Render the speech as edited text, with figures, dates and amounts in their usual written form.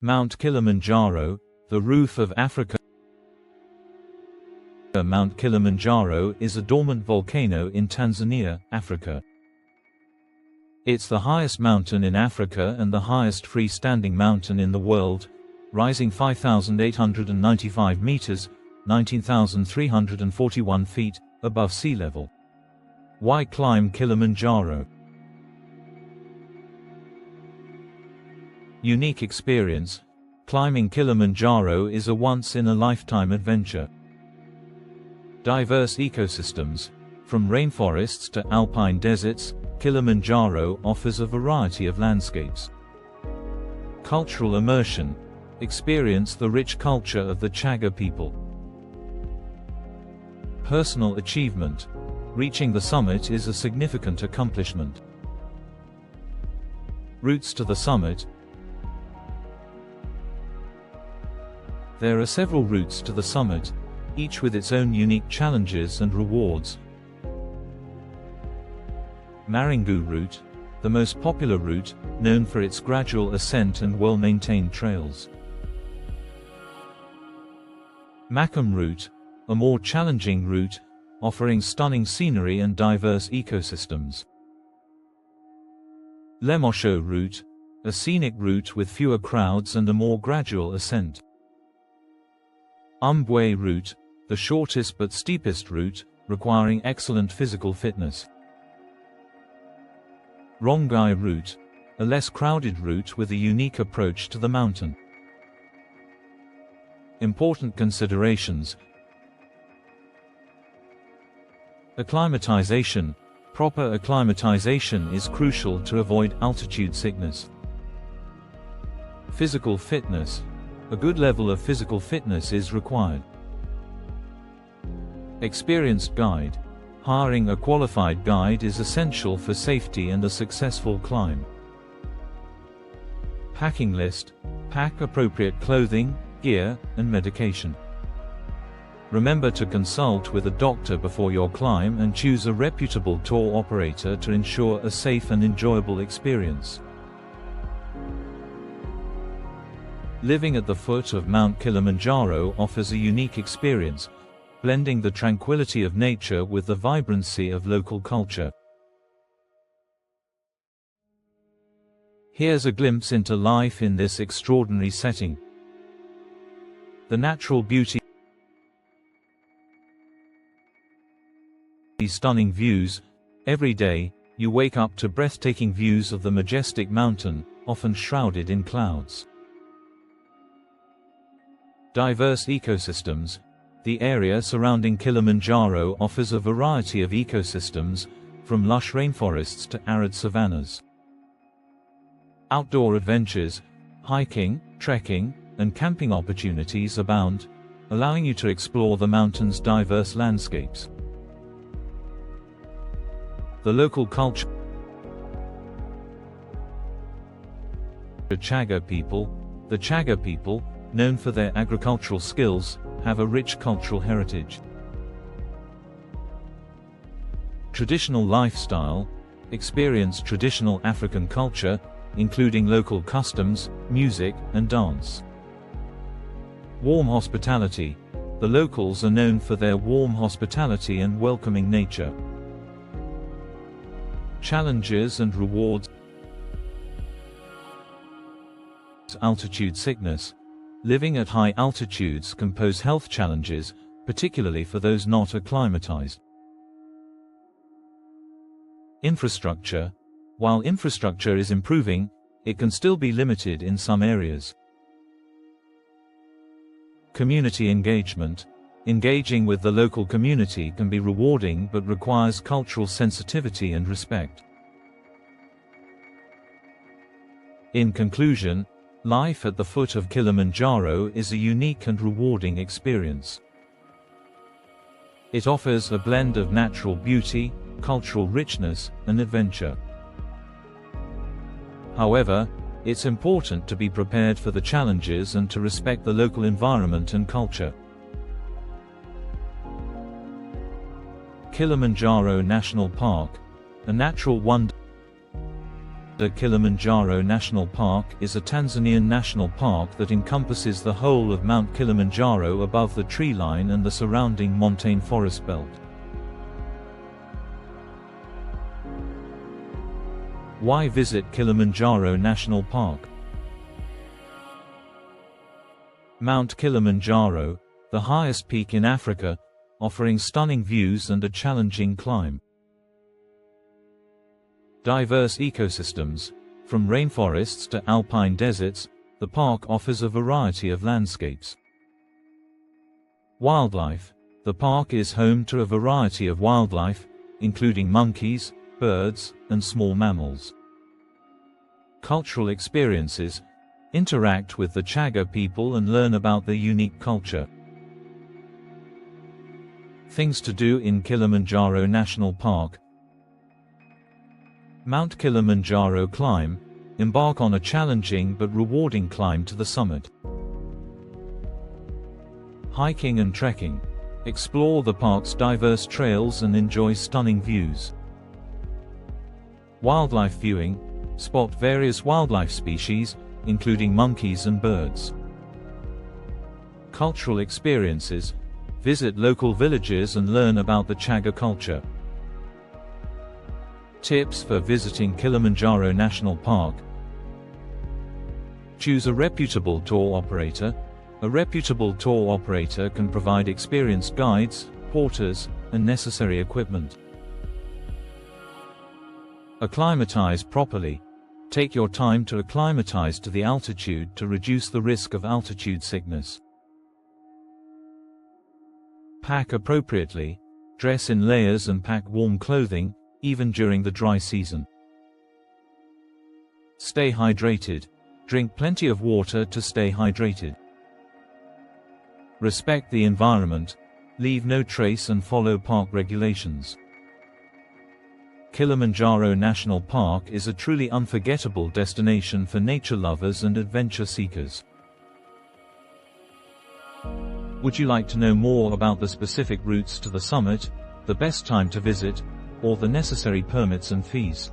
Mount Kilimanjaro, the roof of Africa. Mount Kilimanjaro is a dormant volcano in Tanzania, Africa. It's the highest mountain in Africa and the highest freestanding mountain in the world, rising 5,895 meters, 19,341 feet, above sea level. Why climb Kilimanjaro? Unique experience. Climbing Kilimanjaro is a once-in-a-lifetime adventure. Diverse ecosystems. From rainforests to alpine deserts, Kilimanjaro offers a variety of landscapes. Cultural immersion. Experience the rich culture of the Chagga people. Personal achievement. Reaching the summit is a significant accomplishment. Routes to the summit. There are several routes to the summit, each with its own unique challenges and rewards. Maringu route, the most popular route, known for its gradual ascent and well-maintained trails. Makam route, a more challenging route, offering stunning scenery and diverse ecosystems. Lemosho route, a scenic route with fewer crowds and a more gradual ascent. Umbwe route, the shortest but steepest route, requiring excellent physical fitness. Rongai route, a less crowded route with a unique approach to the mountain. Important considerations. Acclimatization. Proper acclimatization is crucial to avoid altitude sickness. Physical fitness. A good level of physical fitness is required. Experienced guide. Hiring a qualified guide is essential for safety and a successful climb. Packing list. Pack appropriate clothing, gear, and medication. Remember to consult with a doctor before your climb and choose a reputable tour operator to ensure a safe and enjoyable experience. Living at the foot of Mount Kilimanjaro offers a unique experience, blending the tranquility of nature with the vibrancy of local culture. Here's a glimpse into life in this extraordinary setting. The natural beauty, stunning views. Every day, you wake up to breathtaking views of the majestic mountain, often shrouded in clouds. Diverse ecosystems. The area surrounding Kilimanjaro offers a variety of ecosystems, from lush rainforests to arid savannas. Outdoor adventures. Hiking, trekking, and camping opportunities abound, allowing you to explore the mountain's diverse landscapes. The local culture. Chagga people. The Chagga people, known for their agricultural skills, have a rich cultural heritage. Traditional lifestyle. Experience traditional African culture, including local customs, music, and dance. Warm hospitality. The locals are known for their warm hospitality and welcoming nature. Challenges and rewards. Altitude sickness. Living at high altitudes can pose health challenges, particularly for those not acclimatized. Infrastructure. While infrastructure is improving, it can still be limited in some areas. Community engagement. Engaging with the local community can be rewarding but requires cultural sensitivity and respect. In conclusion, life at the foot of Kilimanjaro is a unique and rewarding experience. It offers a blend of natural beauty, cultural richness, and adventure. However, it's important to be prepared for the challenges and to respect the local environment and culture. Kilimanjaro National Park, a natural wonder. The Kilimanjaro National Park is a Tanzanian national park that encompasses the whole of Mount Kilimanjaro above the tree line and the surrounding montane forest belt. Why visit Kilimanjaro National Park? Mount Kilimanjaro, the highest peak in Africa, offering stunning views and a challenging climb. Diverse ecosystems, from rainforests to alpine deserts, the park offers a variety of landscapes. Wildlife, the park is home to a variety of wildlife, including monkeys, birds, and small mammals. Cultural experiences, interact with the Chagga people and learn about their unique culture. Things to do in Kilimanjaro National Park. Mount Kilimanjaro climb, embark on a challenging but rewarding climb to the summit. Hiking and trekking, explore the park's diverse trails and enjoy stunning views. Wildlife viewing, spot various wildlife species, including monkeys and birds. Cultural experiences, visit local villages and learn about the Chagga culture. Tips for visiting Kilimanjaro National Park. Choose a reputable tour operator. A reputable tour operator can provide experienced guides, porters, and necessary equipment. Acclimatize properly. Take your time to acclimatize to the altitude to reduce the risk of altitude sickness. Pack appropriately. Dress in layers and pack warm clothing, even during the dry season. Stay hydrated. Drink plenty of water to stay hydrated. Respect the environment. Leave no trace and follow park regulations. Kilimanjaro National Park is a truly unforgettable destination for nature lovers and adventure seekers. Would you like to know more about the specific routes to the summit, the best time to visit, or the necessary permits and fees?